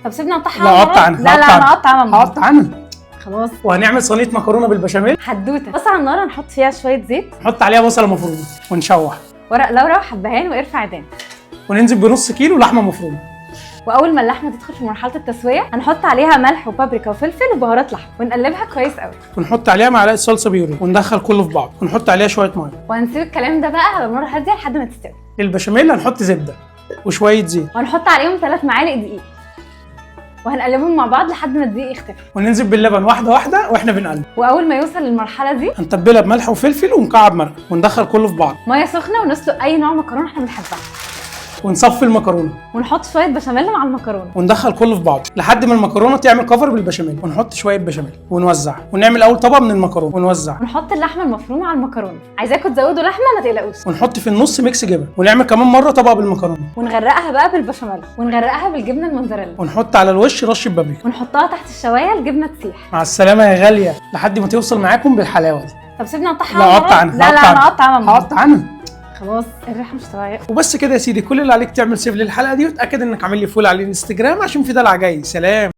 طب سيبنا نقطعها. لا قطع عنها. لا انا هقطع هقطع عنها. خلاص. وهنعمل صينيه مكرونه بالبشاميل. حدوته. بص على النار، هنحط فيها شويه زيت، نحط عليها بصله مفرومه ونشوح، ورق لورا وحبهان وقرفه عيدان، وننزل بنص كيلو لحمه مفرومه. واول ما اللحمه تدخل في مرحله التسويه هنحط عليها ملح وبابريكا وفلفل وبهارات لحمه ونقلبها كويس قوي، ونحط عليها معلقه صلصه بيوري وندخل كله في بعض، ونحط عليها شويه ميه، وهنسيب الكلام ده بقى على نار هاديه لحد ما تستوي. البشاميل هنحط زبده وشويه زيت، وهنحط عليهم 3 معالق دقيق، وهنقلبهم مع بعض لحد ما الدقيق يختفي، وننزل باللبن واحده واحده واحنا بنقلب. واول ما يوصل للمرحله دي هنتبلها بملح وفلفل ومكعب مرقه، وندخل كله في بعض، ميه سخنه ونسلق اي نوع مكرونه احنا بنحبها، ونصفي المكرونه، ونحط شويه بشاميل مع المكرونه، وندخل كله في بعض لحد ما المكرونه تعمل كفر بالبشاميل، ونحط شويه بشاميل ونوزع، ونعمل اول طبقه من المكرونه ونوزع، ونحط اللحمه المفرومه على المكرونه. عايزاكم تزودوا لحمه ما تقلقوش، ونحط في النص ميكس جبن، ونعمل كمان مره طبقه بالمكرونه، ونغرقها بقى بالبشاميل، ونغرقها بالجبنه الموتزاريلا، ونحط على الوش رشه بابريكا، ونحطها تحت الشوايه الجبنه تسيح. مع السلامه يا غاليه لحد ما توصل معاكم بالحلاوه دي. طب سيبنا نقطعها. لا قطع عنها. لا انا هقطع عنها. هقطع عنها. خلاص الريحه مش طبيعيه. وبس كده يا سيدي، كل اللي عليك تعمل سيف للحلقه دي، وتاكد انك عامل لي فول على الانستجرام عشان في دلع جاي. سلام.